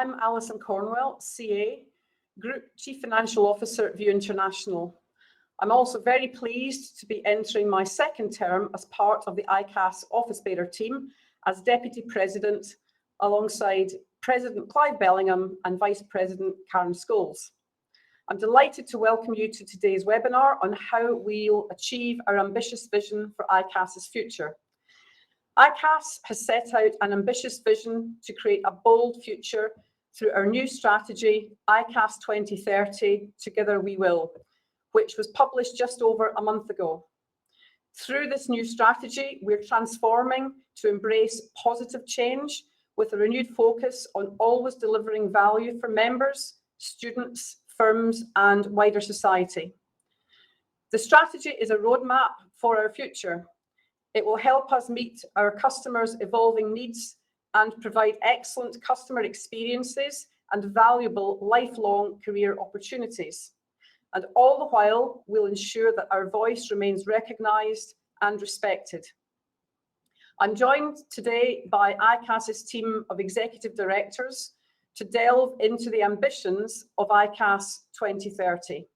I'm Alison Cornwell CA, Group Chief Financial Officer at View International. I'm also very pleased to be entering my second term as part of the ICAS Office Bearer team as Deputy President, alongside President Clive Bellingham and Vice President Karen Scholes. I'm delighted to welcome you to today's webinar on how we'll achieve our ambitious vision for ICAS's future. ICAS has set out an ambitious vision to create a bold future through our new strategy, ICAS 2030, Together We Will, which was published just over a month ago. Through this new strategy, we're transforming to embrace positive change with a renewed focus on always delivering value for members, students, firms, and wider society. The strategy is a roadmap for our future. It will help us meet our customers' evolving needs and provide excellent customer experiences and valuable lifelong career opportunities. And all the while, we'll ensure that our voice remains recognised and respected. I'm joined today by ICAS's team of executive directors to delve into the ambitions of ICAS 2030.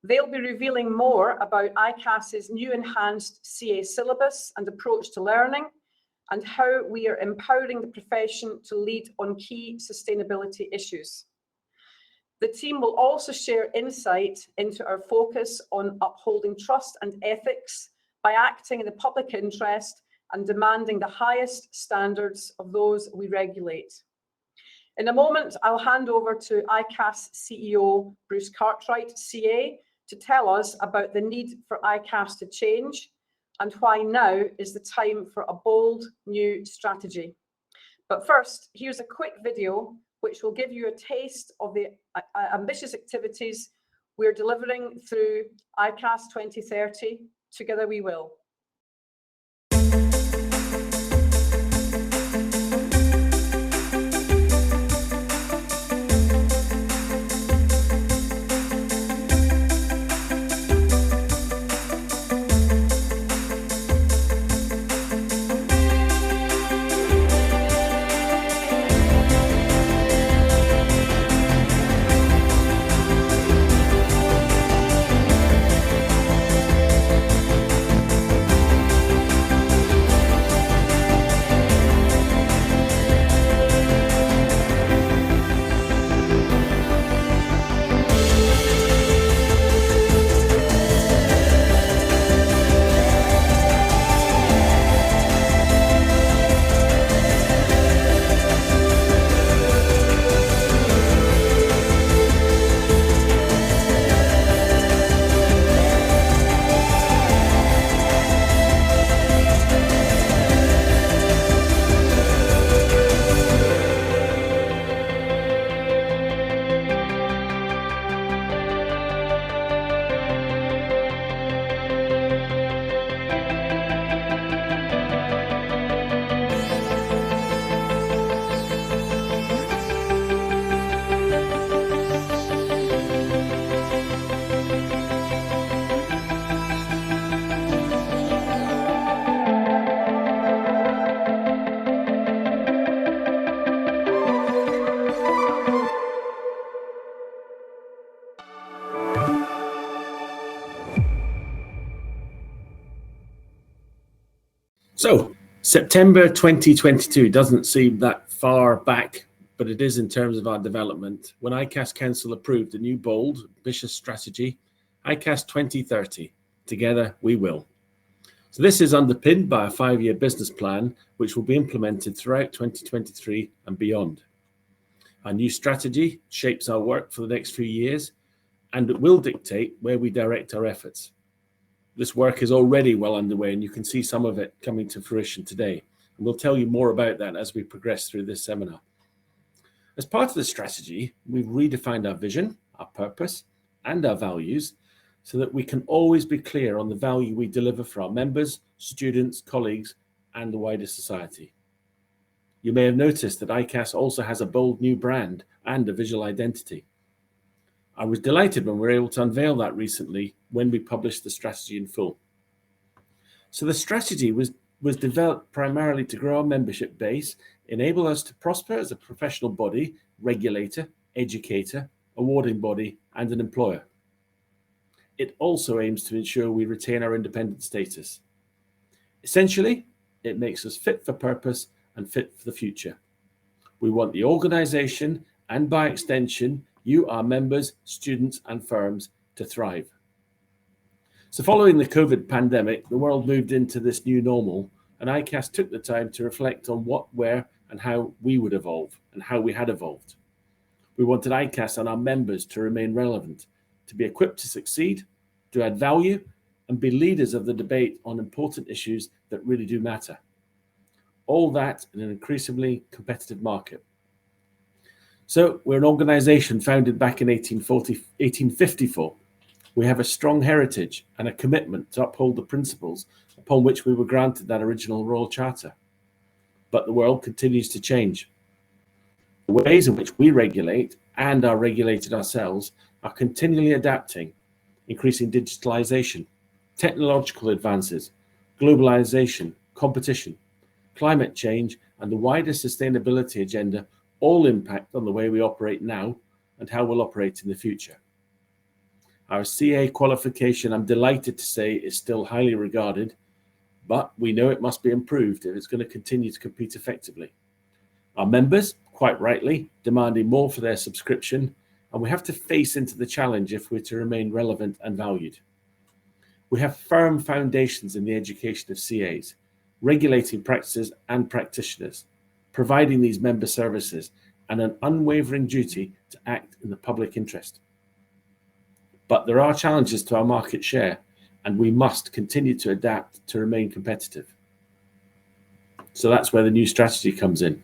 They'll be revealing more about ICAS's new enhanced CA syllabus and approach to learning, and how we are empowering the profession to lead on key sustainability issues. The team will also share insight into our focus on upholding trust and ethics by acting in the public interest and demanding the highest standards of those we regulate. In a moment, I'll hand over to ICAS CEO Bruce Cartwright CA to tell us about the need for ICAS to change and why now is the time for a bold new strategy. But first, here's a quick video which will give you a taste of the ambitious activities we're delivering through ICAS 2030, Together We Will. So, September 2022 doesn't seem that far back, but it is in terms of our development, when ICAS Council approved a new bold, ambitious strategy, ICAS 2030, Together We Will. So this is underpinned by a 5-year business plan, which will be implemented throughout 2023 and beyond. Our new strategy shapes our work for the next few years, and it will dictate where we direct our efforts. This work is already well underway, and you can see some of it coming to fruition today. And we'll tell you more about that as we progress through this seminar. As part of the strategy, we've redefined our vision, our purpose, and our values so that we can always be clear on the value we deliver for our members, students, colleagues, and the wider society. You may have noticed that ICAS also has a bold new brand and a visual identity. I was delighted when we were able to unveil that recently when we published the strategy in full. So the strategy was was developed primarily to grow our membership base, enable us to prosper as a professional body, regulator, educator, awarding body, and an employer. It also aims to ensure we retain our independent status. Essentially, it makes us fit for purpose and fit for the future. We want the organisation, and by extension, you, our members, students, and firms, to thrive. So following the COVID pandemic, the world moved into this new normal, and ICAS took the time to reflect on what, where, and how we would evolve, and how we had evolved. We wanted ICAS and our members to remain relevant, to be equipped to succeed, to add value, and be leaders of the debate on important issues that really do matter. All that in an increasingly competitive market. So we're an organisation founded back in 1854. We have a strong heritage and a commitment to uphold the principles upon which we were granted that original Royal Charter. But the world continues to change. The ways in which we regulate and are regulated ourselves are continually adapting, increasing digitalisation, technological advances, globalisation, competition, climate change, and the wider sustainability agenda all impact on the way we operate now and how we'll operate in the future. Our CA qualification, I'm delighted to say, is still highly regarded, but we know it must be improved if it's going to continue to compete effectively. Our members, quite rightly, demanding more for their subscription, and we have to face into the challenge if we're to remain relevant and valued. We have firm foundations in the education of CAs, regulating practices and practitioners, providing these member services, and an unwavering duty to act in the public interest. But there are challenges to our market share, and we must continue to adapt to remain competitive. So that's where the new strategy comes in.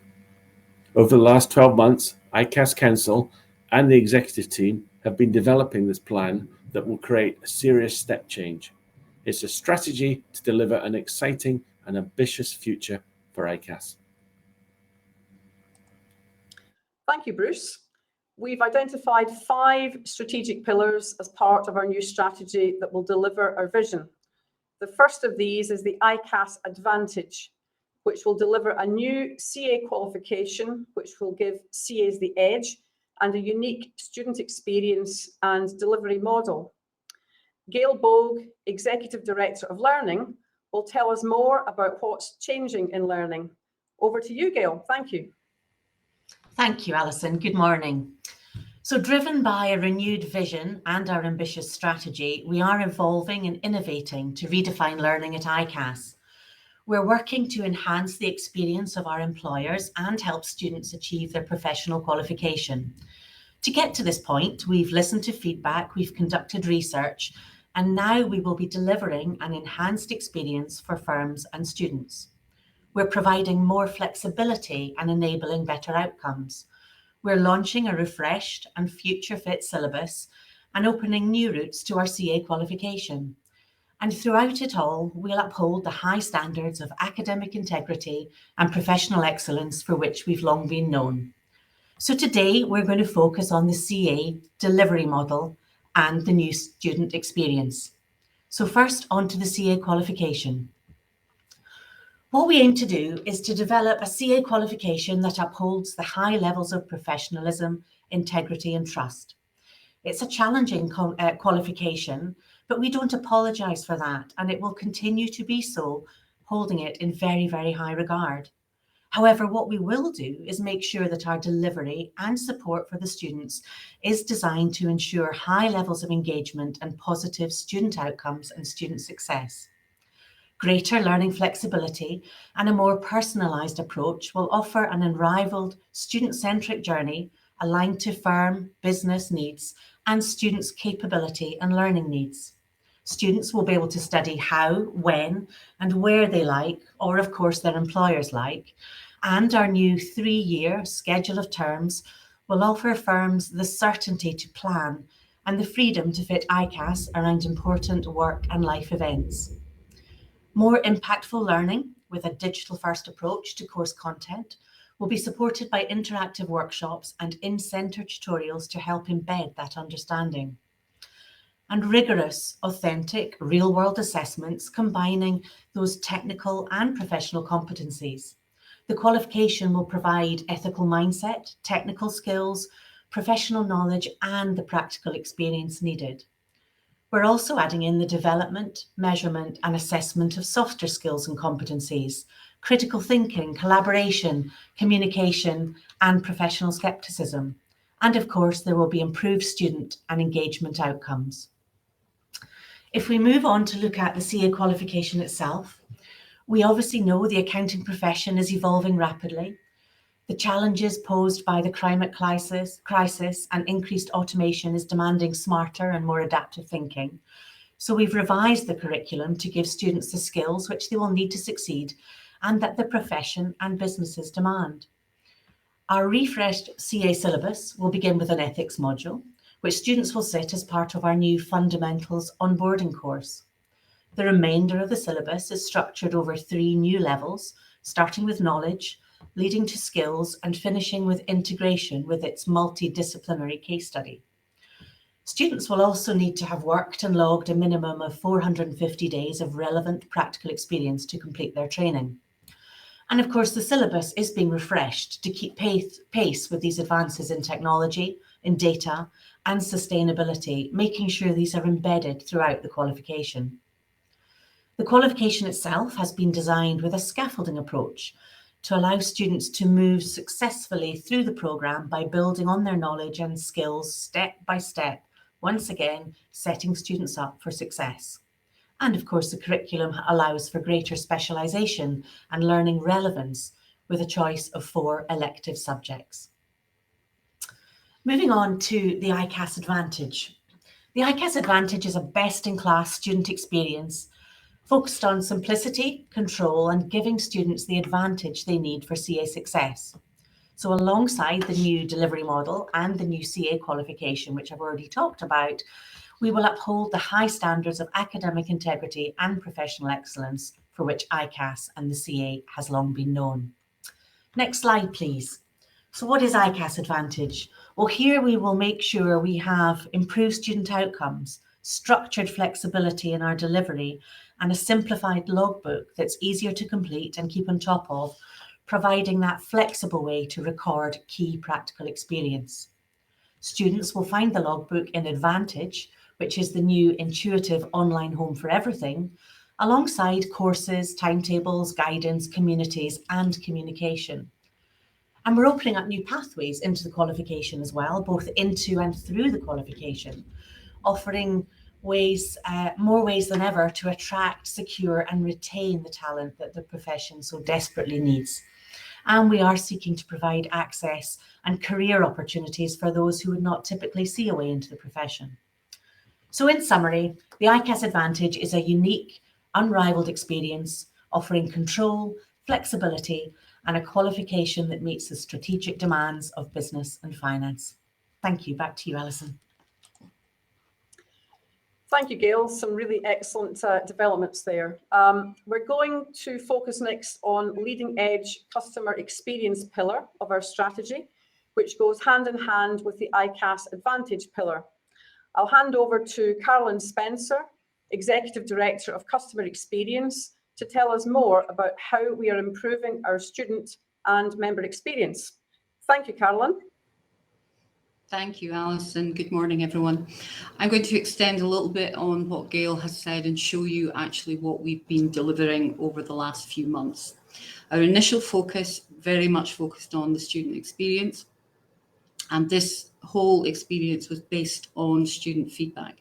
Over the last 12 months, ICAS Council and the executive team have been developing this plan that will create a serious step change. It's a strategy to deliver an exciting and ambitious future for ICAS. Thank you, Bruce. We've identified 5 strategic pillars as part of our new strategy that will deliver our vision. The first of these is the ICAS Advantage, which will deliver a new CA qualification, which will give CAs the edge and a unique student experience and delivery model. Gail Bogue, Executive Director of Learning, will tell us more about what's changing in learning. Over to you, Gail. Thank you. Thank you, Alison. Good morning. So driven by a renewed vision and our ambitious strategy, we are evolving and innovating to redefine learning at ICAS. We're working to enhance the experience of our employers and help students achieve their professional qualification. To get to this point, we've listened to feedback, we've conducted research, and now we will be delivering an enhanced experience for firms and students. We're providing more flexibility and enabling better outcomes. We're launching a refreshed and future-fit syllabus and opening new routes to our CA qualification. And throughout it all, we'll uphold the high standards of academic integrity and professional excellence for which we've long been known. So today, we're going to focus on the CA delivery model and the new student experience. So first, on to the CA qualification. What we aim to do is to develop a CA qualification that upholds the high levels of professionalism, integrity, and trust. It's a challenging qualification, but we don't apologise for that, and it will continue to be so, holding it in very, very high regard. However, what we will do is make sure that our delivery and support for the students is designed to ensure high levels of engagement and positive student outcomes and student success. Greater learning flexibility and a more personalised approach will offer an unrivalled student-centric journey aligned to firm, business needs and students' capability and learning needs. Students will be able to study how, when and where they like, or of course their employers like, and our new 3-year schedule of terms will offer firms the certainty to plan and the freedom to fit ICAS around important work and life events. More impactful learning with a digital-first approach to course content will be supported by interactive workshops and in-centre tutorials to help embed that understanding. and rigorous, authentic, real-world assessments combining those technical and professional competencies. The qualification will provide ethical mindset, technical skills, professional knowledge, and the practical experience needed. We're also adding in the development, measurement, and assessment of softer skills and competencies, critical thinking, collaboration, communication, and professional skepticism. And of course, there will be improved student and engagement outcomes. If we move on to look at the CA qualification itself, we obviously know the accounting profession is evolving rapidly. The challenges posed by the climate crisis and increased automation is demanding smarter and more adaptive thinking. So we've revised the curriculum to give students the skills which they will need to succeed and that the profession and businesses demand. Our refreshed CA syllabus will begin with an ethics module, which students will sit as part of our new fundamentals onboarding course. The remainder of the syllabus is structured over 3 new levels, starting with knowledge, leading to skills, and finishing with integration with its multidisciplinary case study. Students will also need to have worked and logged a minimum of 450 days of relevant practical experience to complete their training. And of course, the syllabus is being refreshed to keep pace with these advances in technology, in data, and sustainability, making sure these are embedded throughout the qualification. The qualification itself has been designed with a scaffolding approach to allow students to move successfully through the programme by building on their knowledge and skills step by step, once again, setting students up for success. And of course, the curriculum allows for greater specialisation and learning relevance with a choice of 4 elective subjects. Moving on to the ICAS Advantage. The ICAS Advantage is a best-in-class student experience focused on simplicity, control, and giving students the advantage they need for CA success. So alongside the new delivery model and the new CA qualification, which I've already talked about, we will uphold the high standards of academic integrity and professional excellence for which ICAS and the CA has long been known. Next slide, please. So what is ICAS Advantage? Well, here we will make sure we have improved student outcomes, structured flexibility in our delivery, and a simplified logbook that's easier to complete and keep on top of, providing that flexible way to record key practical experience. Students will find the logbook in Advantage, which is the new intuitive online home for everything, alongside courses, timetables, guidance, communities, and communication. And we're opening up new pathways into the qualification as well, both into and through the qualification, offering more ways than ever to attract, secure, and retain the talent that the profession so desperately needs. And we are seeking to provide access and career opportunities for those who would not typically see a way into the profession. So in summary, the ICAS Advantage is a unique, unrivaled experience offering control, flexibility, and a qualification that meets the strategic demands of business and finance. Thank you. Back to you, Alison. Thank you, Gail. Some really excellent developments there. We're going to focus next on leading edge customer experience pillar of our strategy, which goes hand in hand with the ICAS Advantage pillar. I'll hand over to Carolyn Spencer, Executive Director of Customer Experience, to tell us more about how we are improving our student and member experience. Thank you, Carolyn. Thank you, Alison. Good morning, everyone. I'm going to extend a little bit on what Gail has said and show you actually what we've been delivering over the last few months. Our initial focus very much focused on the student experience, and this whole experience was based on student feedback.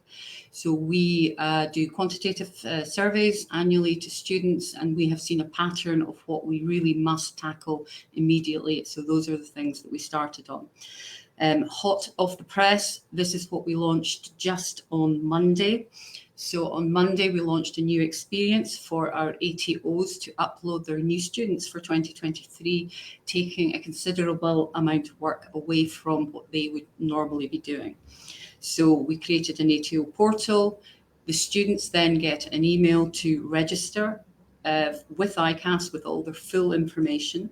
So we do quantitative surveys annually to students, and we have seen a pattern of what we really must tackle immediately. So those are the things that we started on. Hot off the press, this is what we launched just on Monday. So on Monday, we launched a new experience for our ATOs to upload their new students for 2023, taking a considerable amount of work away from what they would normally be doing. So we created an ATO portal. The students then get an email to register with ICAS with all their full information.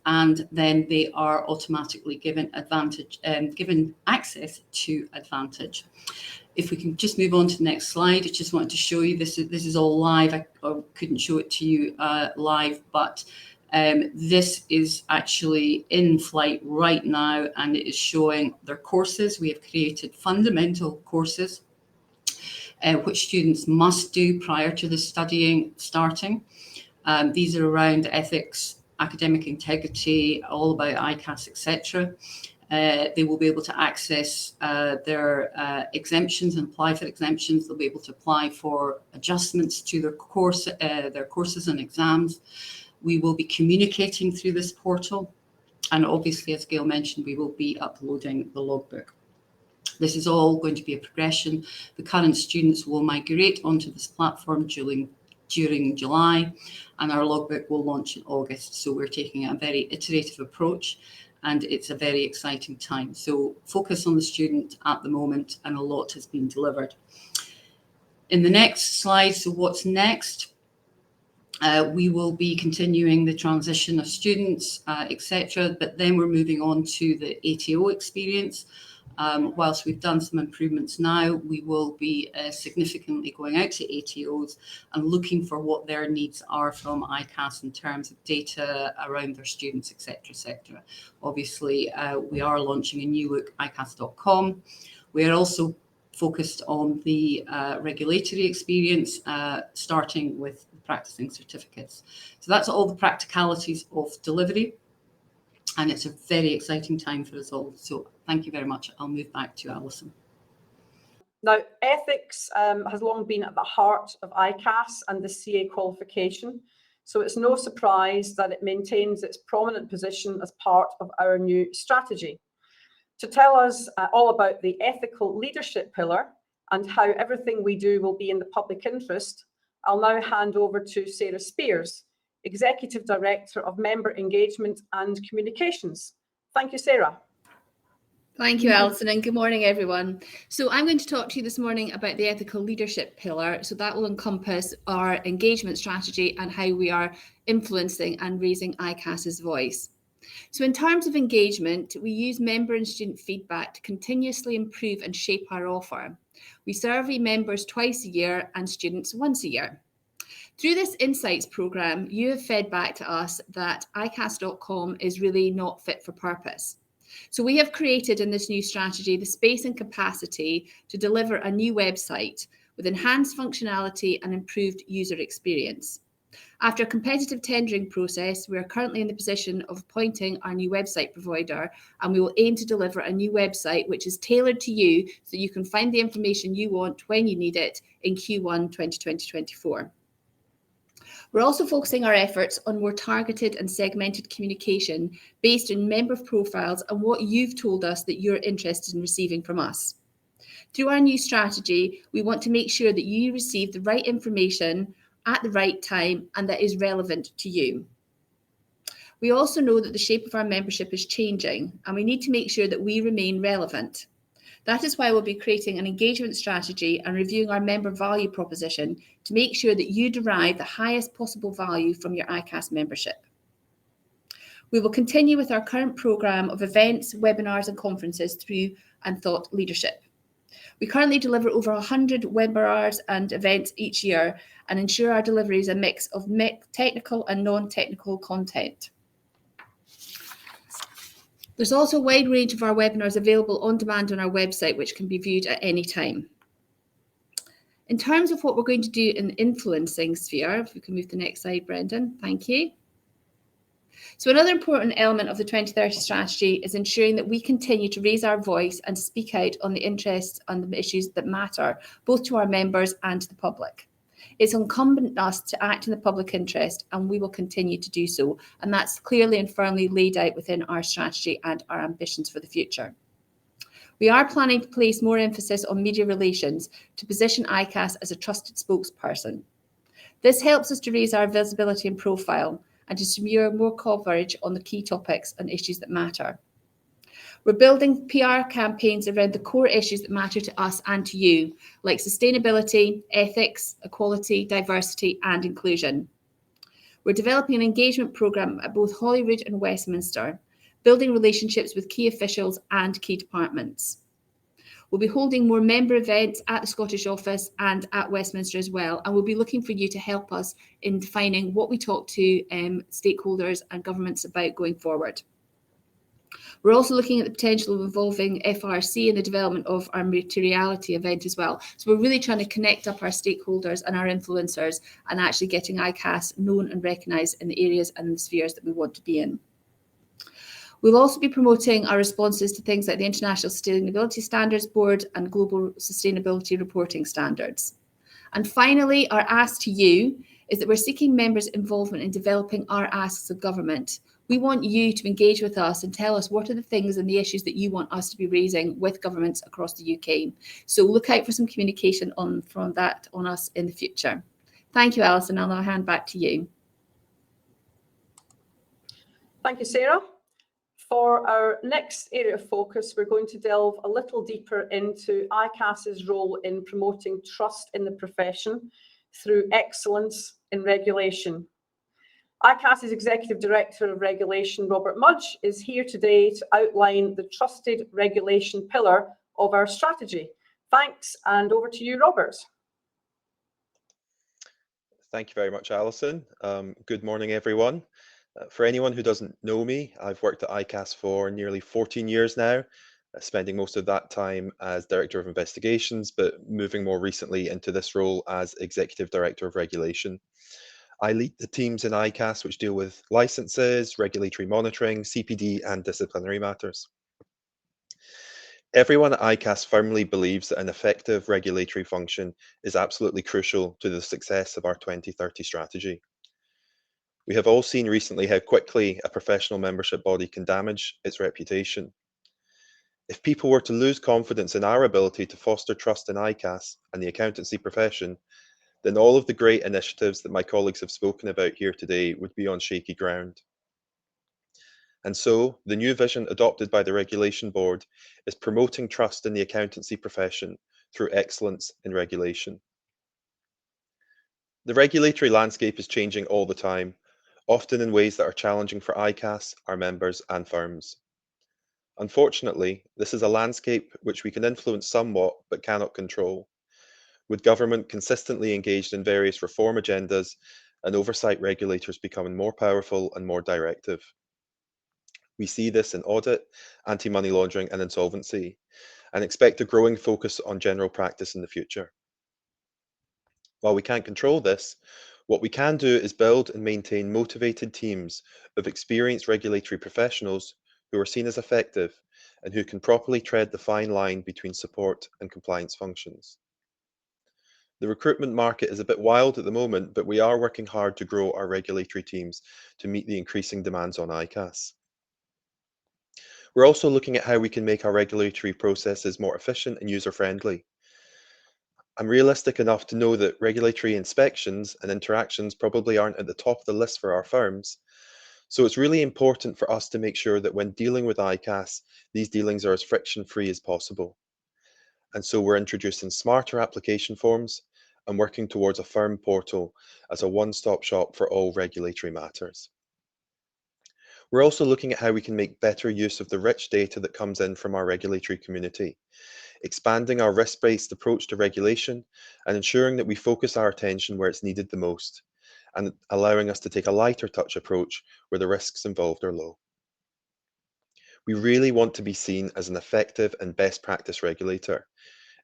And then they are automatically given access to Advantage. If we can just move on to the next slide, I just wanted to show you this is all live. I couldn't show it to you live, but this is actually in flight right now, and it is showing their courses. We have created fundamental courses which students must do prior to the starting. These are around ethics, academic integrity, all about ICAS, etc. They will be able to access their exemptions and apply for exemptions. They'll be able to apply for adjustments to their courses and exams. We will be communicating through this portal. And obviously, as Gail mentioned, we will be uploading the logbook. This is all going to be a progression. The current students will migrate onto this platform during July, and our logbook will launch in August. So we're taking a very iterative approach, and it's a very exciting time. So focus on the student at the moment, and a lot has been delivered. In the next slide, so what's next? We will be continuing the transition of students, etc. But then we're moving on to the ATO experience. Whilst we've done some improvements now, we will be significantly going out to ATOs and looking for what their needs are from ICAS in terms of data around their students, etc., etc. Obviously, we are launching a new look, ICAS.com. We are also focused on the regulatory experience, starting with practicing certificates. So that's all the practicalities of delivery. And it's a very exciting time for us all. So thank you very much. I'll move back to Alison. Now, ethics has long been at the heart of ICAS and the CA qualification. So it's no surprise that it maintains its prominent position as part of our new strategy. To tell us all about the ethical leadership pillar and how everything we do will be in the public interest, I'll now hand over to Sarah Spears, Executive Director of Member Engagement and Communications. Thank you, Sarah. Thank you, Alison, and good morning, everyone. So I'm going to talk to you this morning about the ethical leadership pillar. So that will encompass our engagement strategy and how we are influencing and raising ICAS's voice. So in terms of engagement, we use member and student feedback to continuously improve and shape our offer. We survey members twice a year and students once a year. Through this Insights programme, you have fed back to us that ICAS.com is really not fit for purpose. So we have created in this new strategy the space and capacity to deliver a new website with enhanced functionality and improved user experience. After a competitive tendering process, we are currently in the position of appointing our new website provider, and we will aim to deliver a new website which is tailored to you so you can find the information you want when you need it in Q1 2020-24. We're also focusing our efforts on more targeted and segmented communication based on member profiles and what you've told us that you're interested in receiving from us. Through our new strategy, we want to make sure that you receive the right information at the right time and that is relevant to you. We also know that the shape of our membership is changing, and we need to make sure that we remain relevant. That is why we'll be creating an engagement strategy and reviewing our member value proposition to make sure that you derive the highest possible value from your ICAS membership. We will continue with our current programme of events, webinars and conferences through and thought leadership. We currently deliver over 100 webinars and events each year and ensure our delivery is a mix of technical and non-technical content. There's also a wide range of our webinars available on demand on our website, which can be viewed at any time. In terms of what we're going to do in the influencing sphere, if we can move to the next slide, Brendan, thank you. So another important element of the 2030 strategy is ensuring that we continue to raise our voice and speak out on the interests and the issues that matter, both to our members and to the public. It's incumbent on us to act in the public interest, and we will continue to do so. And that's clearly and firmly laid out within our strategy and our ambitions for the future. We are planning to place more emphasis on media relations to position ICAS as a trusted spokesperson. This helps us to raise our visibility and profile and to secure more coverage on the key topics and issues that matter. We're building PR campaigns around the core issues that matter to us and to you, like sustainability, ethics, equality, diversity, and inclusion. We're developing an engagement programme at both Holyrood and Westminster, building relationships with key officials and key departments. We'll be holding more member events at the Scottish office and at Westminster as well, and we'll be looking for you to help us in defining what we talk to stakeholders and governments about going forward. We're also looking at the potential of involving FRC in the development of our materiality event as well. So we're really trying to connect up our stakeholders and our influencers and actually getting ICAS known and recognised in the areas and the spheres that we want to be in. We'll also be promoting our responses to things like the International Sustainability Standards Board and Global Sustainability Reporting Standards. And finally, our ask to you is that we're seeking members' involvement in developing our asks of government. We want you to engage with us and tell us what are the things and the issues that you want us to be raising with governments across the UK. So look out for some communication from that on us in the future. Thank you, Alison. I'll now hand back to you. Thank you, Sarah. For our next area of focus, we're going to delve a little deeper into ICAS's role in promoting trust in the profession through excellence in regulation. ICAS's Executive Director of Regulation, Robert Mudge, is here today to outline the trusted regulation pillar of our strategy. Thanks, and over to you, Robert. Thank you very much, Alison. Good morning, everyone. For anyone who doesn't know me, I've worked at ICAS for nearly 14 years now, spending most of that time as Director of Investigations, but moving more recently into this role as Executive Director of Regulation. I lead the teams in ICAS which deal with licenses, regulatory monitoring, CPD, and disciplinary matters. Everyone at ICAS firmly believes that an effective regulatory function is absolutely crucial to the success of our 2030 strategy. We have all seen recently how quickly a professional membership body can damage its reputation. If people were to lose confidence in our ability to foster trust in ICAS and the accountancy profession, then all of the great initiatives that my colleagues have spoken about here today would be on shaky ground. And so, the new vision adopted by the Regulation Board is promoting trust in the accountancy profession through excellence in regulation. The regulatory landscape is changing all the time, often in ways that are challenging for ICAS, our members, and firms. Unfortunately, this is a landscape which we can influence somewhat but cannot control, with government consistently engaged in various reform agendas and oversight regulators becoming more powerful and more directive. We see this in audit, anti-money laundering, and insolvency, and expect a growing focus on general practice in the future. While we can't control this, what we can do is build and maintain motivated teams of experienced regulatory professionals who are seen as effective and who can properly tread the fine line between support and compliance functions. The recruitment market is a bit wild at the moment, but we are working hard to grow our regulatory teams to meet the increasing demands on ICAS. We're also looking at how we can make our regulatory processes more efficient and user-friendly. I'm realistic enough to know that regulatory inspections and interactions probably aren't at the top of the list for our firms. So it's really important for us to make sure that when dealing with ICAS, these dealings are as friction-free as possible. And so we're introducing smarter application forms and working towards a firm portal as a one-stop shop for all regulatory matters. We're also looking at how we can make better use of the rich data that comes in from our regulatory community, expanding our risk-based approach to regulation and ensuring that we focus our attention where it's needed the most, and allowing us to take a lighter touch approach where the risks involved are low. We really want to be seen as an effective and best practice regulator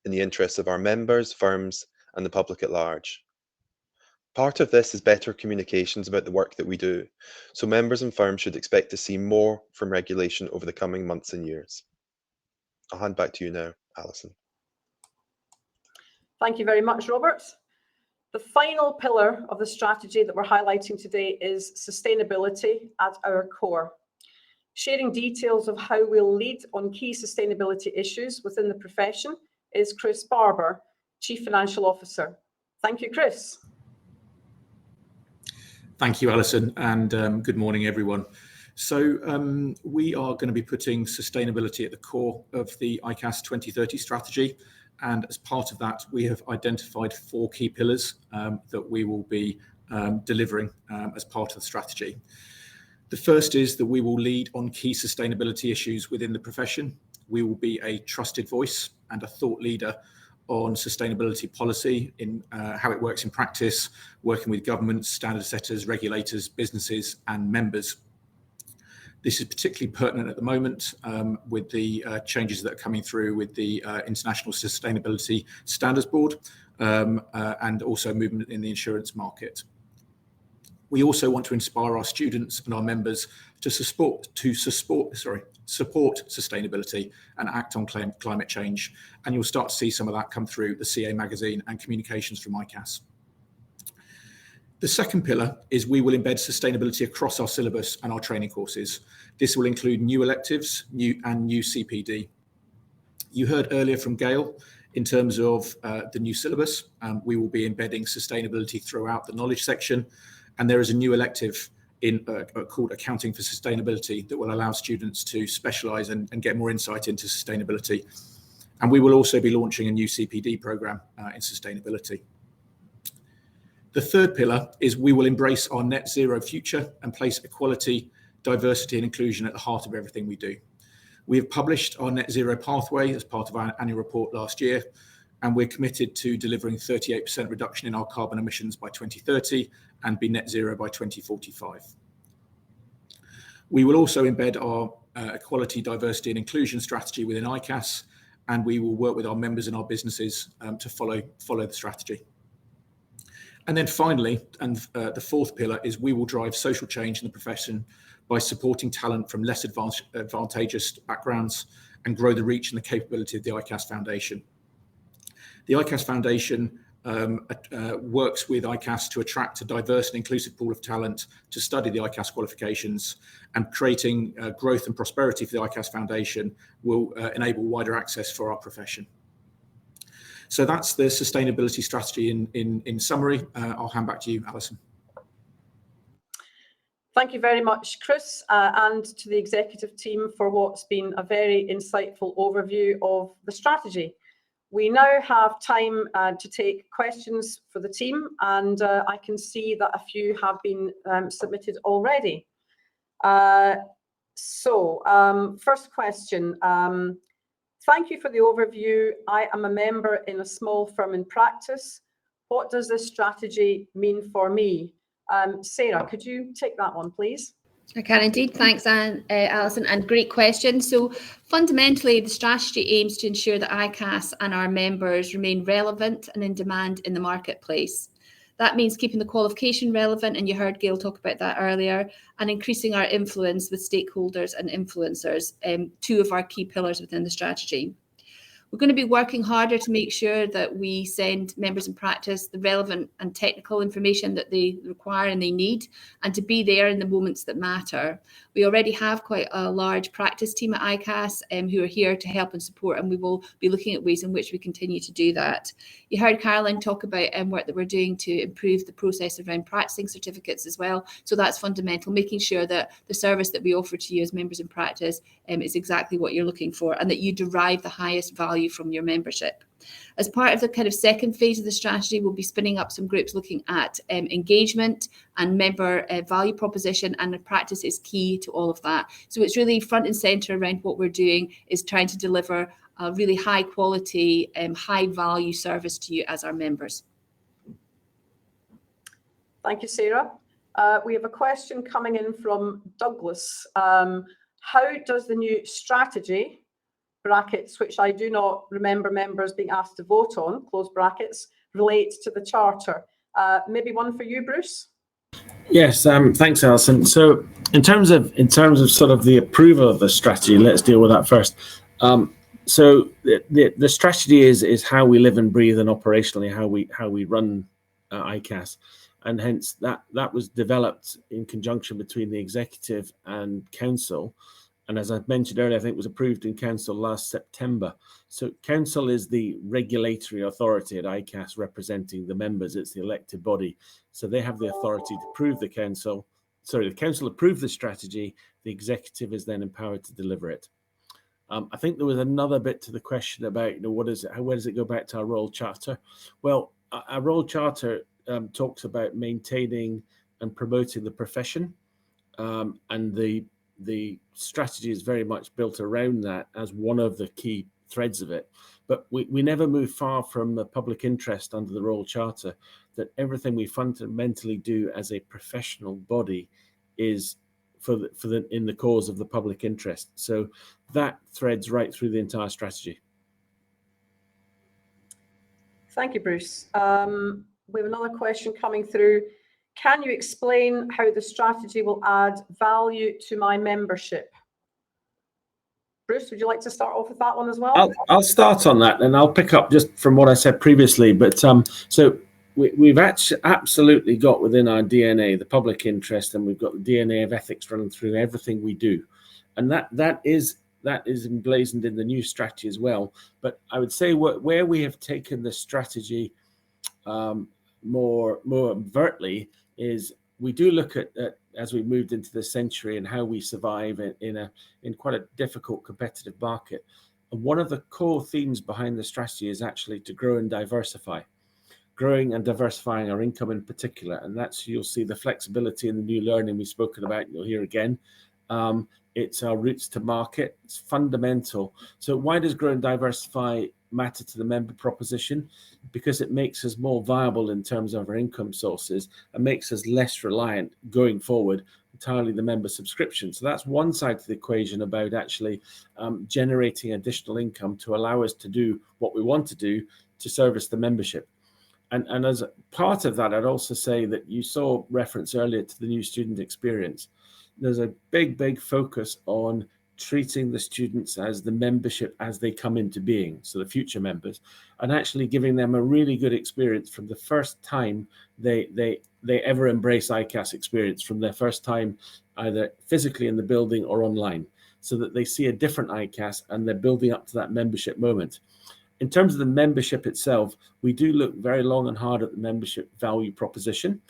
in the interests of our members, firms, and the public at large. Part of this is better communications about the work that we do, so members and firms should expect to see more from regulation over the coming months and years. I'll hand back to you now, Alison. Thank you very much, Robert. The final pillar of the strategy that we're highlighting today is sustainability at our core. Sharing details of how we'll lead on key sustainability issues within the profession is Chris Barber, Chief Financial Officer. Thank you, Chris. Thank you, Alison, and good morning, everyone. So we are going to be putting sustainability at the core of the ICAS 2030 strategy. And as part of that, we have identified 4 key pillars that we will be delivering as part of the strategy. The first is that we will lead on key sustainability issues within the profession. we will be a trusted voice and a thought leader on sustainability policy in how it works in practice, working with governments, standard setters, regulators, businesses and members. This is particularly pertinent at the moment with the changes that are coming through with the International Sustainability Standards Board and also movement in the insurance market. We also want to inspire our students and our members to support sustainability and act on climate change. And you'll start to see some of that come through the CA magazine and communications from ICAS. The second pillar is we will embed sustainability across our syllabus and our training courses. This will include new electives and new CPD. You heard earlier from Gail in terms of the new syllabus. We will be embedding sustainability throughout the knowledge section. And there is a new elective called Accounting for Sustainability that will allow students to specialise and get more insight into sustainability. And we will also be launching a new CPD programme in sustainability. The third pillar is we will embrace our net zero future and place equality, diversity and inclusion at the heart of everything we do. We have published our net zero pathway as part of our annual report last year, and we're committed to delivering 38% reduction in our carbon emissions by 2030 and be net zero by 2045. We will also embed our equality, diversity and inclusion strategy within ICAS, and we will work with our members and our businesses to follow the strategy. And then finally, and the fourth pillar is we will drive social change in the profession by supporting talent from less advantageous backgrounds and grow the reach and the capability of the ICAS Foundation. The ICAS Foundation works with ICAS to attract a diverse and inclusive pool of talent to study the ICAS qualifications, and creating growth and prosperity for the ICAS Foundation will enable wider access for our profession. So that's the sustainability strategy in summary. I'll hand back to you, Alison. Thank you very much, Chris, and to the executive team for what's been a very insightful overview of the strategy. We now have time to take questions for the team, and I can see that a few have been submitted already. First question. Thank you for the overview. I am a member in a small firm in practice. What does this strategy mean for me? Sarah, could you take that one, please? I can indeed. Thanks, Alison, and great question. So fundamentally, the strategy aims to ensure that ICAS and our members remain relevant and in demand in the marketplace. That means keeping the qualification relevant, and you heard Gail talk about that earlier, and increasing our influence with stakeholders and influencers, two of our key pillars within the strategy. We're going to be working harder to make sure that we send members in practice the relevant and technical information that they require and they need, and to be there in the moments that matter. We already have quite a large practice team at ICAS who are here to help and support, and we will be looking at ways in which we continue to do that. You heard Caroline talk about work that we're doing to improve the process around practicing certificates as well. So that's fundamental, making sure that the service that we offer to you as members in practice is exactly what you're looking for, and that you derive the highest value from your membership. As part of the kind of second phase of the strategy, we'll be spinning up some groups looking at engagement and member value proposition, and the practice is key to all of that. So it's really front and centre around what we're doing is trying to deliver a really high quality, high value service to you as our members. Thank you, Sarah. We have a question coming in from Douglas. How does the new strategy, brackets, which I do not remember members being asked to vote on, close brackets, relate to the charter? Maybe one for you, Bruce? Yes, thanks, Alison. So in terms of sort of the approval of the strategy, let's deal with that first. So the strategy is how we live and breathe, and operationally how we run ICAS, and hence that was developed in conjunction between the executive and council. And as I mentioned earlier, I think it was approved in council last September. So council is the regulatory authority at ICAS representing the members. It's the elected body. So they have the authority to approve the council approved the strategy. The executive is then empowered to deliver it. I think there was another bit to the question about, where does it go back to our Royal Charter? Well, our Royal Charter talks about maintaining and promoting the profession and the the strategy is very much built around that as one of the key threads of it. But we never move far from the public interest under the Royal Charter, that everything we fundamentally do as a professional body is in the cause of the public interest. So that threads right through the entire strategy. Thank you, Bruce. We have another question coming through. Can you explain how the strategy will add value to my membership? Bruce, would you like to start off with that one as well? I'll start on that, and I'll pick up just from what I said previously. But so we've actually absolutely got within our DNA the public interest, and we've got the DNA of ethics running through everything we do, and that is emblazoned in the new strategy as well. But I would say where we have taken the strategy more overtly is we do look at as we moved into the century and how we survive in quite a difficult competitive market. And one of the core themes behind the strategy is actually to grow and diversify, growing and diversifying our income in particular. And that's, you'll see the flexibility in the new learning we've spoken about, you'll hear again. It's our routes to market. It's fundamental. So why does grow and diversify matter to the member proposition? Because it makes us more viable in terms of our income sources and makes us less reliant going forward entirely the member subscription. So that's one side of the equation about actually generating additional income to allow us to do what we want to do to service the membership. And as a part of that, I'd also say that you saw reference earlier to the new student experience. There's a big focus on treating the students as the membership as they come into being, so the future members, and actually giving them a really good experience from the first time they ever embrace ICAS experience, from their first time either physically in the building or online, so that they see a different ICAS and they're building up to that membership moment. In terms of the membership itself, we do look very long and hard at the membership value proposition.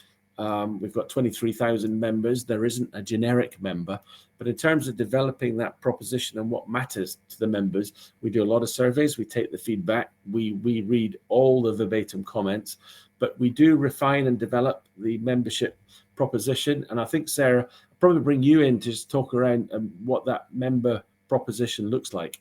We've got 23,000 members. There isn't a generic member, but in terms of developing that proposition and what matters to the members, we do a lot of surveys. We take the feedback. We read all the verbatim comments, but we do refine and develop the membership proposition. And I think, Sarah, I'll probably bring you in to just talk around what that member proposition looks like.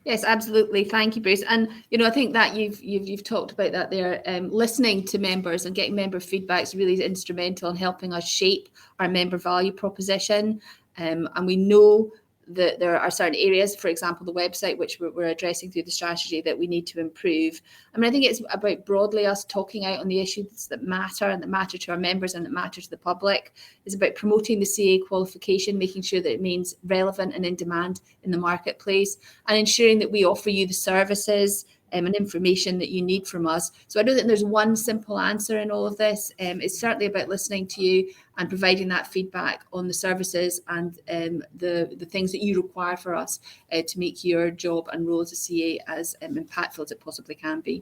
Yes, absolutely. Thank you, Bruce. And I think that you've talked about that there. Listening to members and getting member feedback is really instrumental in helping us shape our member value proposition. And we know that there are certain areas, for example, the website, which we're addressing through the strategy, that we need to improve. I mean, I think it's about broadly us talking out on the issues that matter and that matter to our members and that matter to the public. It's about promoting the CA qualification, making sure that it remains relevant and in demand in the marketplace, and ensuring that we offer you the services and information that you need from us. So I don't think there's one simple answer in all of this. It's certainly about listening to you and providing that feedback on the services and the things that you require for us to make your job and role as a CA as impactful as it possibly can be.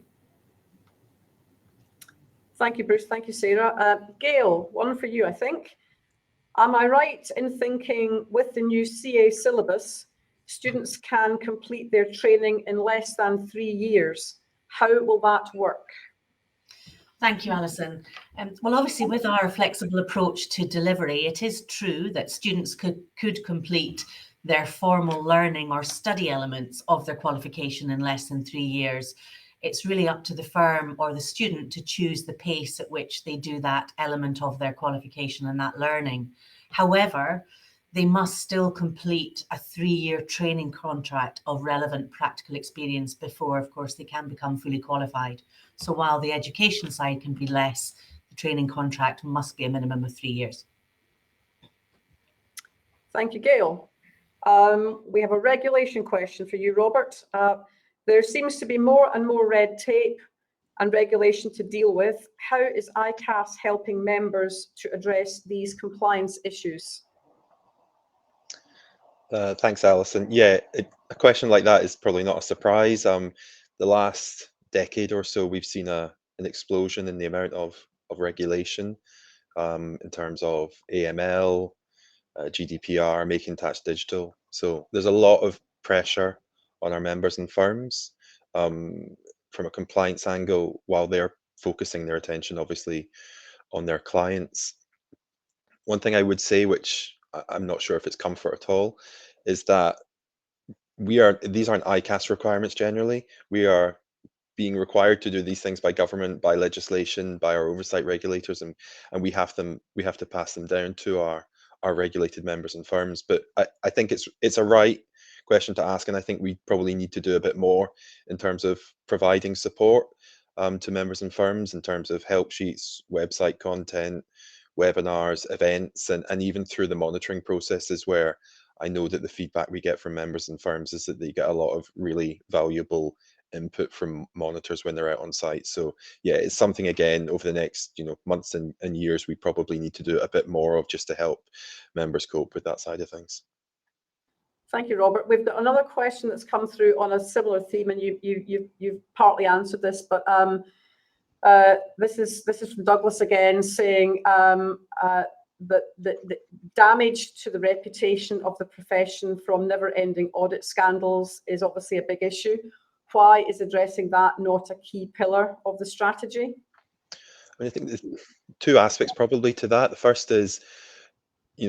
Thank you, Bruce. Thank you, Sarah. Gail, one for you, I think. Am I right in thinking with the new CA syllabus, students can complete their training in less than 3 years? How will that work? Thank you, Alison. Well, obviously, with our flexible approach to delivery, it is true that students could complete their formal learning or study elements of their qualification in less than 3 years. It's really up to the firm or the student to choose the pace at which they do that element of their qualification and that learning. However, they must still complete a 3-year training contract of relevant practical experience before, of course, they can become fully qualified. So while the education side can be less, the training contract must be a minimum of 3 years. Thank you, Gail. We have a regulation question for you, Robert. There seems to be more and more red tape and regulation to deal with. How is ICAS helping members to address these compliance issues? Thanks, Alison. Yeah, a question like that is probably not a surprise. The last decade or so, we've seen an explosion in the amount of regulation in terms of AML, GDPR, making tax digital. So there's a lot of pressure on our members and firms from a compliance angle, while they're focusing their attention, obviously, on their clients. One thing I would say, which I'm not sure if it's comfort at all, is that these aren't ICAS requirements generally. We are being required to do these things by government, by legislation, by our oversight regulators, and we have to pass them down to our regulated members and firms. But I think it's a right question to ask, and I think we probably need to do a bit more in terms of providing support to members and firms in terms of help sheets, website content, webinars, events, and even through the monitoring processes, where I know that the feedback we get from members and firms is that they get a lot of really valuable input from monitors when they're out on site. So yeah, it's something, again, over the next months and years, we probably need to do a bit more of, just to help members cope with that side of things. Thank you, Robert. We've got another question that's come through on a similar theme, and you've partly answered this, but this is from Douglas again, saying that the damage to the reputation of the profession from never-ending audit scandals is obviously a big issue. Why is addressing that not a key pillar of the strategy? I think there's two aspects probably to that. The first is,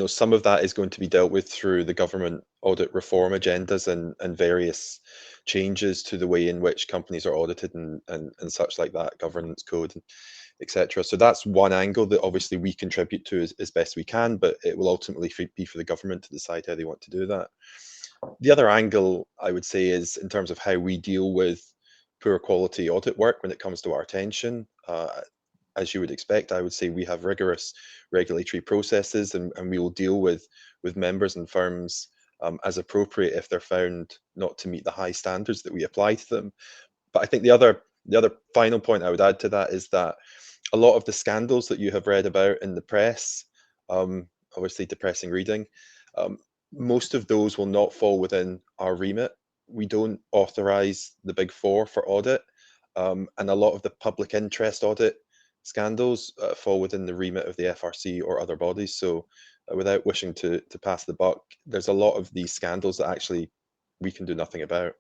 some of that is going to be dealt with through the government audit reform agendas and various changes to the way in which companies are audited and such like that, governance code, etc. So that's one angle that obviously we contribute to as best we can, but it will ultimately be for the government to decide how they want to do that. The other angle, I would say, is in terms of how we deal with poor quality audit work when it comes to our attention. As you would expect, I would say we have rigorous regulatory processes, and we will deal with members and firms as appropriate if they're found not to meet the high standards that we apply to them. But I think the other final point I would add to that is that a lot of the scandals that you have read about in the press, obviously depressing reading, most of those will not fall within our remit. We don't authorize the Big Four for audit, and a lot of the public interest audit scandals fall within the remit of the FRC or other bodies. So without wishing to pass the buck, there's a lot of these scandals that actually we can do nothing about.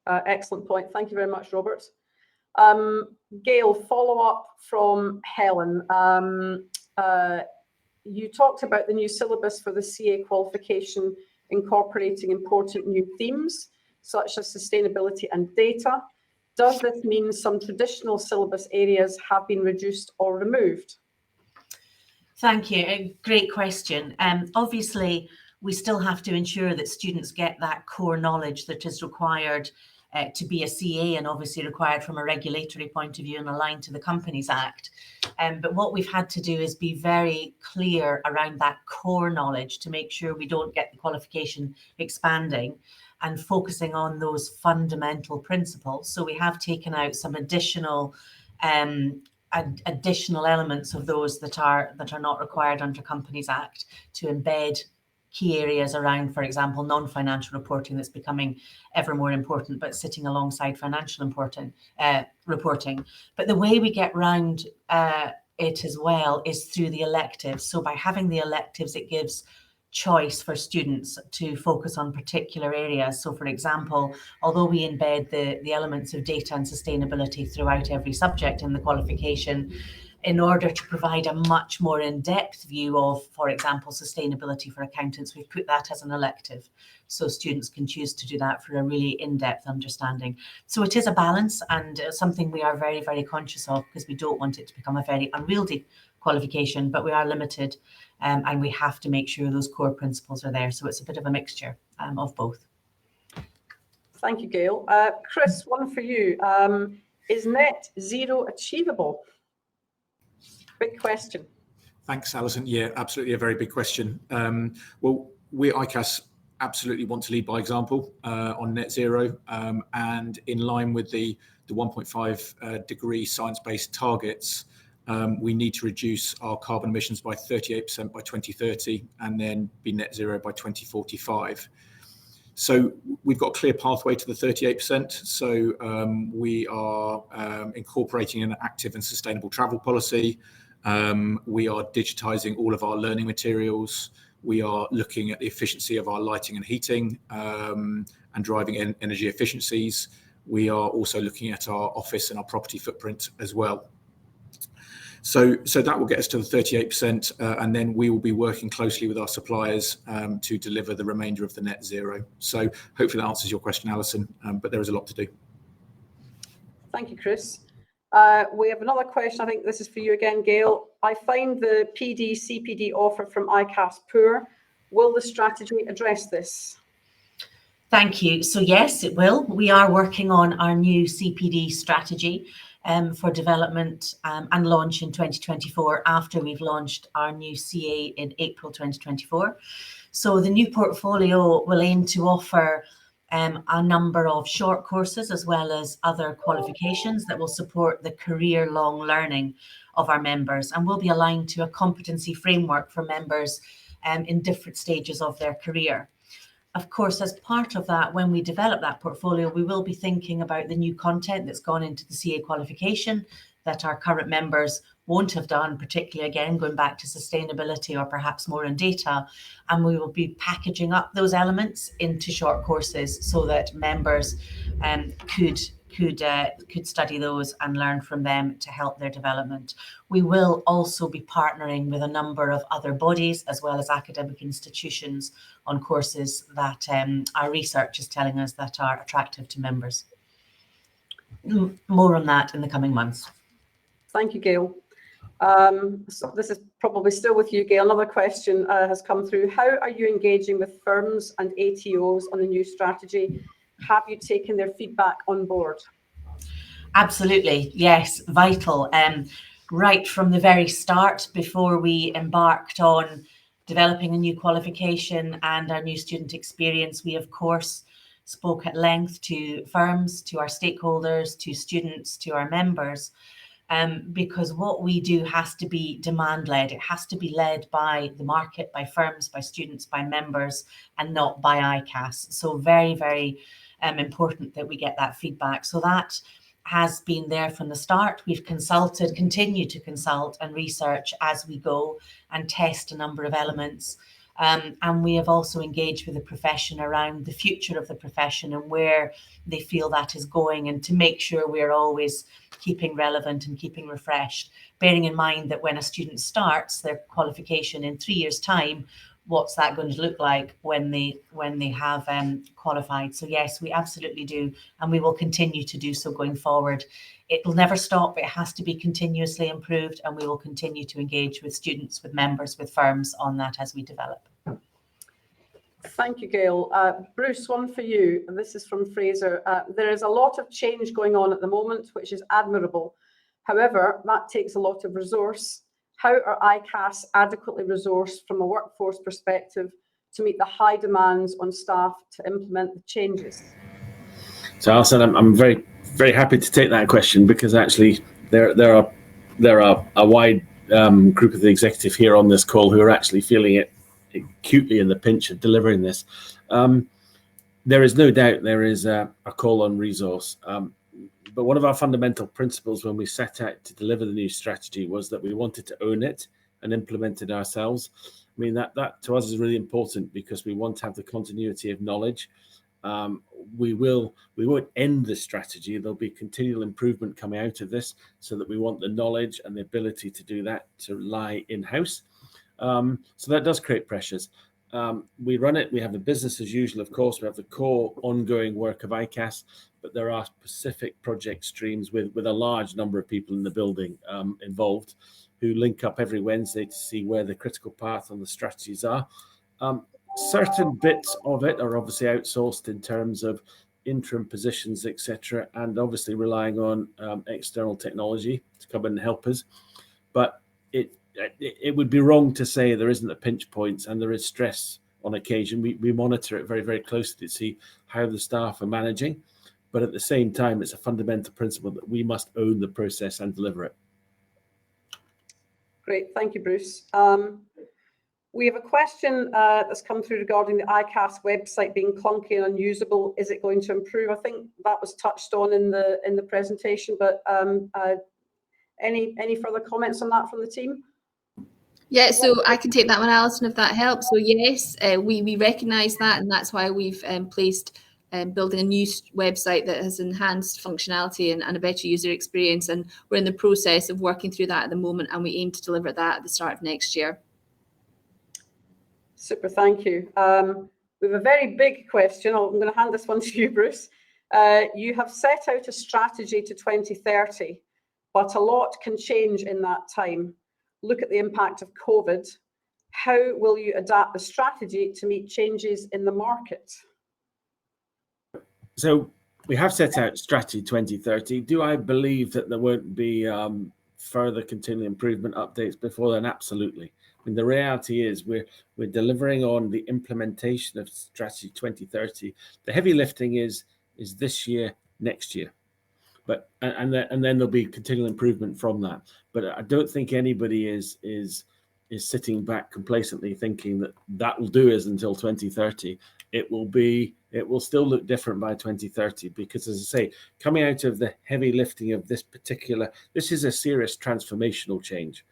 Excellent point. Thank you very much, Robert. Gail, follow up from Helen. You talked about the new syllabus for the CA qualification incorporating important new themes such as sustainability and data. Does this mean some traditional syllabus areas have been reduced or removed? Thank you. A great question. Obviously, we still have to ensure that students get that core knowledge that is required to be a CA, and obviously required from a regulatory point of view and aligned to the Companies Act. But what we've had to do is be very clear around that core knowledge to make sure we don't get the qualification expanding and focusing on those fundamental principles. So we have taken out some additional elements of those that are not required under Companies Act to embed key areas around, for example, non-financial reporting that's becoming ever more important, but sitting alongside financial reporting. But the way we get round it as well is through the electives. So by having the electives, it gives choice for students to focus on particular areas. So for example, although we embed the elements of data and sustainability throughout every subject in the qualification, in order to provide a much more in-depth view of, for example, sustainability for accountants, we've put that as an elective. So students can choose to do that for a really in-depth understanding. So it is a balance, and something we are very, very conscious of, because we don't want it to become a very unwieldy qualification, but we are limited and we have to make sure those core principles are there. So it's a bit of a mixture of both. Thank you, Gail. Chris, one for you. Is net zero achievable? Big question. Thanks, Alison. Yeah, absolutely a very big question. Well, we at ICAS absolutely want to lead by example on net zero, and in line with the 1.5 degree science-based targets, we need to reduce our carbon emissions by 38% by 2030 and then be net zero by 2045. So we've got a clear pathway to the 38%. So we are incorporating an active and sustainable travel policy. We are digitizing all of our learning materials. We are looking at the efficiency of our lighting and heating and driving energy efficiencies. We are also looking at our office and our property footprint as well. So that will get us to the 38%, and then we will be working closely with our suppliers to deliver the remainder of the net zero. So hopefully that answers your question, Alison, but there is a lot to do. Thank you, Chris. We have another question. I think this is for you again, Gail. I find the PD CPD offer from ICAS poor. Will the strategy address this? Thank you. So yes, it will. We are working on our new CPD strategy for development and launch in 2024 after we've launched our new CA in April 2024. So the new portfolio will aim to offer a number of short courses as well as other qualifications that will support the career-long learning of our members, and will be aligned to a competency framework for members in different stages of their career. Of course, as part of that, when we develop that portfolio, we will be thinking about the new content that's gone into the CA qualification that our current members won't have done, particularly again, going back to sustainability or perhaps more in data. And we will be packaging up those elements into short courses so that members could study those and learn from them to help their development. We will also be partnering with a number of other bodies as well as academic institutions on courses that our research is telling us that are attractive to members. More on that in the coming months. Thank you, Gail. So this is probably still with you, Gail. Another question has come through. How are you engaging with firms and ATOs on the new strategy? Have you taken their feedback on board? Absolutely, yes, vital. Right from the very start, before we embarked on developing a new qualification and our new student experience, we of course spoke at length to firms, to our stakeholders, to students, to our members. Because what we do has to be demand-led. It has to be led by the market, by firms, by students, by members, and not by ICAS. So very, very important that we get that feedback. So that has been there from the start. We've consulted, continue to consult and research as we go and test a number of elements. And we have also engaged with the profession around the future of the profession and where they feel that is going, and to make sure we're always keeping relevant and keeping refreshed, bearing in mind that when a student starts their qualification in 3 years' time, what's that going to look like when they have qualified? So yes, we absolutely do, and we will continue to do so going forward. It will never stop. It has to be continuously improved, and we will continue to engage with students, with members, with firms on that as we develop. Thank you, Gail. Bruce, one for you. This is from Fraser. There is a lot of change going on at the moment, which is admirable. However, that takes a lot of resource. How are ICAS adequately resourced from a workforce perspective to meet the high demands on staff to implement the changes? So Alison, I'm very, very happy to take that question, because actually there are a wide group of the executive here on this call who are actually feeling it acutely in the pinch of delivering this. There is no doubt there is a call on resource. But one of our fundamental principles when we set out to deliver the new strategy was that we wanted to own it and implement it ourselves. I mean, that to us is really important, because we want to have the continuity of knowledge. We won't end the strategy. There'll be continual improvement coming out of this, so that we want the knowledge and the ability to do that to lie in-house. So that does create pressures. We run it, we have a business as usual, of course, we have the core ongoing work of ICAS, but there are specific project streams with a large number of people in the building involved, who link up every Wednesday to see where the critical path on the strategies are. Certain bits of it are obviously outsourced in terms of interim positions, etc., and obviously relying on external technology to come in and help us. But it would be wrong to say there isn't a pinch point, and there is stress on occasion. We monitor it very, very closely to see how the staff are managing. But at the same time, it's a fundamental principle that we must own the process and deliver it. Great, thank you, Bruce. We have a question that's come through regarding the ICAS website being clunky and unusable. Is it going to improve? I think that was touched on in the presentation, but any further comments on that from the team? Yeah, so I can take that one, Alison, if that helps. So yes, we recognise that, and that's why we've placed building a new website that has enhanced functionality and a better user experience. And we're in the process of working through that at the moment, and we aim to deliver that at the start of next year. Super, thank you. We have a very big question. I'm going to hand this one to you, Bruce. You have set out a strategy to 2030, but a lot can change in that time. Look at the impact of COVID. How will you adapt the strategy to meet changes in the market? So we have set out strategy 2030. Do I believe that there won't be further continual improvement updates before then? Absolutely. I mean, the reality is we're delivering on the implementation of strategy 2030. The heavy lifting is this year, next year, but and then there'll be continual improvement from that. But I don't think anybody is sitting back complacently thinking that will do us until 2030. It will still look different by 2030 because, as I say, coming out of the heavy lifting of this is a serious transformational change.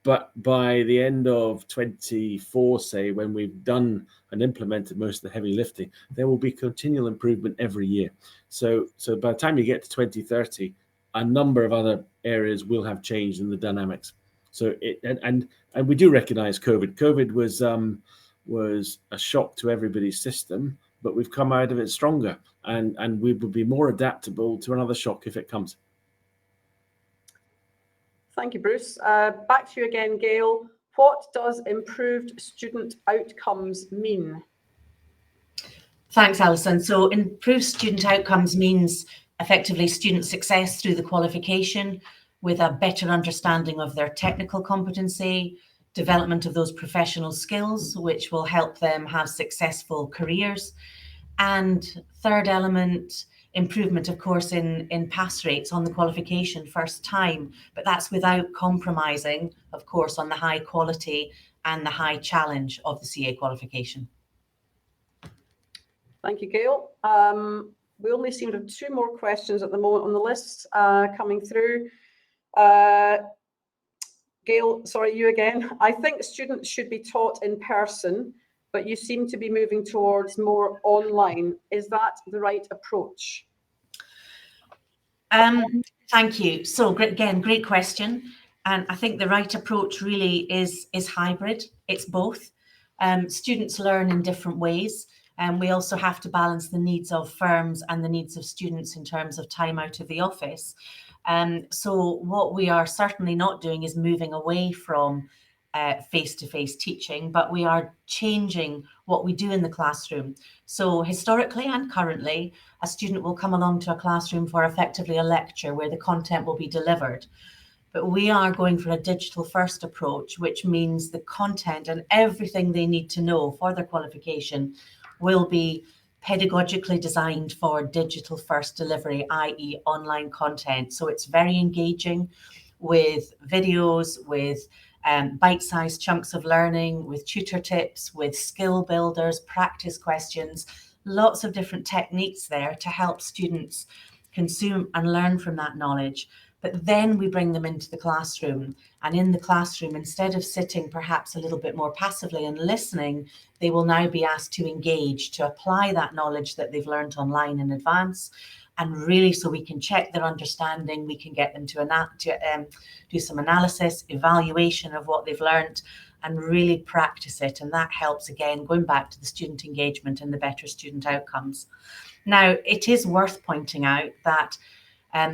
But by the end of 24, say, when we've done and implemented most of the heavy lifting, there will be continual improvement every year. So by the time you get to 2030, a number of other areas will have changed in the dynamics. So and we do recognize COVID. COVID was a shock to everybody's system, but we've come out of it stronger, and we will be more adaptable to another shock if it comes. Thank you, Bruce. Back to you again, Gail. What does improved student outcomes mean? Thanks, Alison. So improved student outcomes means effectively student success through the qualification with a better understanding of their technical competency, development of those professional skills, which will help them have successful careers. And third element, improvement, of course, in pass rates on the qualification first time, but that's without compromising, of course, on the high quality and the high challenge of the CA qualification. Thank you, Gail. We only seem to have 2 more questions at the moment on the list coming through. Gail, sorry, you again. I think students should be taught in person, but you seem to be moving towards more online. Is that the right approach? Thank you. So again, great question. And I think the right approach really is hybrid. It's both. Students learn in different ways. And we also have to balance the needs of firms and the needs of students in terms of time out of the office. So what we are certainly not doing is moving away from face-to-face teaching, but we are changing what we do in the classroom. So historically and currently, a student will come along to a classroom for effectively a lecture where the content will be delivered. But we are going for a digital first approach, which means the content and everything they need to know for their qualification will be pedagogically designed for digital first delivery, i.e. online content. So it's very engaging with videos, with bite-sized chunks of learning, with tutor tips, with skill builders, practice questions, lots of different techniques there to help students consume and learn from that knowledge. But then we bring them into the classroom, and in the classroom, instead of sitting perhaps a little bit more passively and listening, they will now be asked to engage, to apply that knowledge that they've learned online in advance. And really, so we can check their understanding, we can get them to do some analysis, evaluation of what they've learned, and really practice it. And that helps, again, going back to the student engagement and the better student outcomes. Now, it is worth pointing out that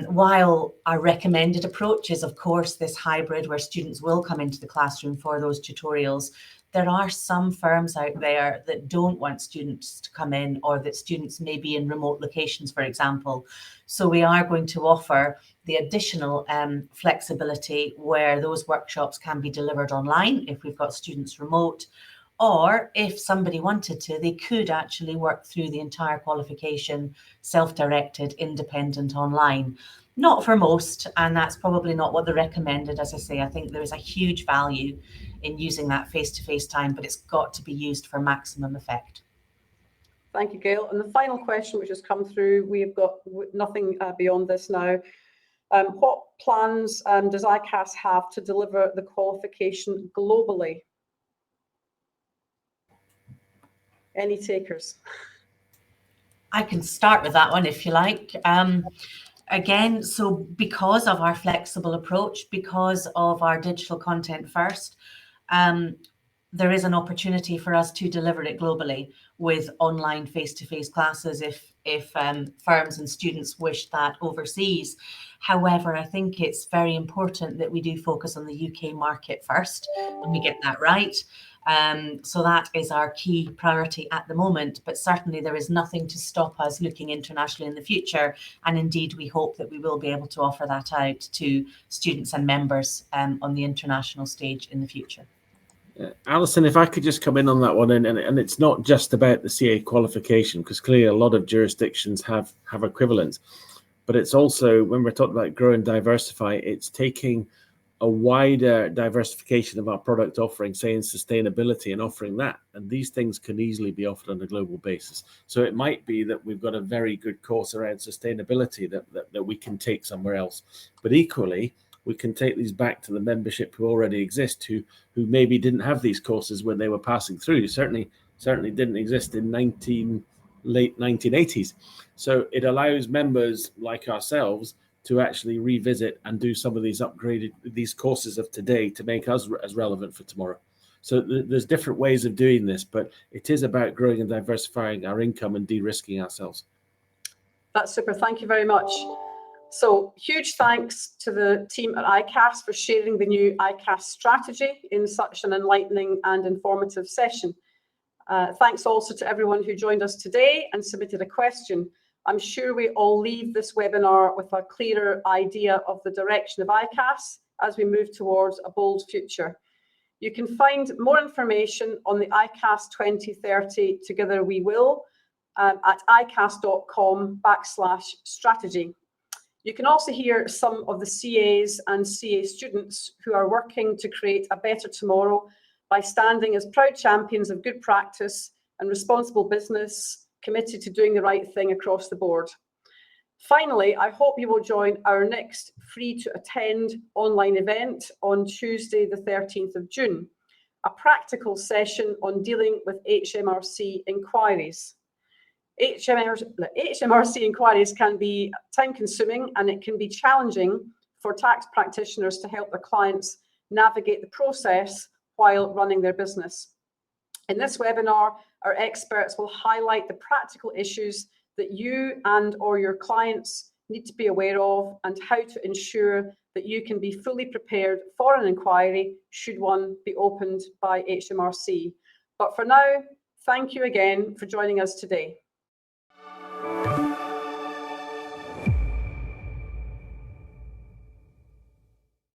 while our recommended approach is, of course, this hybrid where students will come into the classroom for those tutorials, there are some firms out there that don't want students to come in, or that students may be in remote locations, for example. So we are going to offer the additional flexibility where those workshops can be delivered online if we've got students remote, or if somebody wanted to, they could actually work through the entire qualification self-directed, independent online. Not for most, and that's probably not what they're recommended. As I say, I think there is a huge value in using that face-to-face time, but it's got to be used for maximum effect. Thank you, Gail. And the final question which has come through, we've got nothing beyond this now. What plans does ICAS have to deliver the qualification globally? Any takers? I can start with that one if you like. Again, so because of our flexible approach, because of our digital content first, there is an opportunity for us to deliver it globally with online face-to-face classes if firms and students wish that overseas. However, I think it's very important that we do focus on the UK market first and we get that right. So that is our key priority at the moment, but certainly there is nothing to stop us looking internationally in the future. And indeed, we hope that we will be able to offer that out to students and members on the international stage in the future. Alison, if I could just come in on that one, and it's not just about the CA qualification, because clearly a lot of jurisdictions have equivalents, but it's also, when we're talking about grow and diversify, it's taking a wider diversification of our product offering, say in sustainability, and offering that. And these things can easily be offered on a global basis. So it might be that we've got a very good course around sustainability that we can take somewhere else. But equally, we can take these back to the membership who already exist, who maybe didn't have these courses when they were passing through. Certainly didn't exist in late 1980s. So it allows members like ourselves to actually revisit and do some of these courses of today to make us as relevant for tomorrow. So there's different ways of doing this, but it is about growing and diversifying our income and de-risking ourselves. That's super. Thank you very much. So huge thanks to the team at ICAS for sharing the new ICAS strategy in such an enlightening and informative session. Thanks also to everyone who joined us today and submitted a question. I'm sure we all leave this webinar with a clearer idea of the direction of ICAS as we move towards a bold future. You can find more information on the ICAS 2030 Together We Will at icas.com/strategy. You can also hear some of the CAs and CA students who are working to create a better tomorrow by standing as proud champions of good practice and responsible business, committed to doing the right thing across the board. Finally, I hope you will join our next free to attend online event on Tuesday, the 13th of June, a practical session on dealing with HMRC inquiries. HMRC inquiries can be time-consuming and it can be challenging for tax practitioners to help their clients navigate the process while running their business. In this webinar, our experts will highlight the practical issues that you and/or your clients need to be aware of and how to ensure that you can be fully prepared for an inquiry should one be opened by HMRC. But for now, thank you again for joining us today.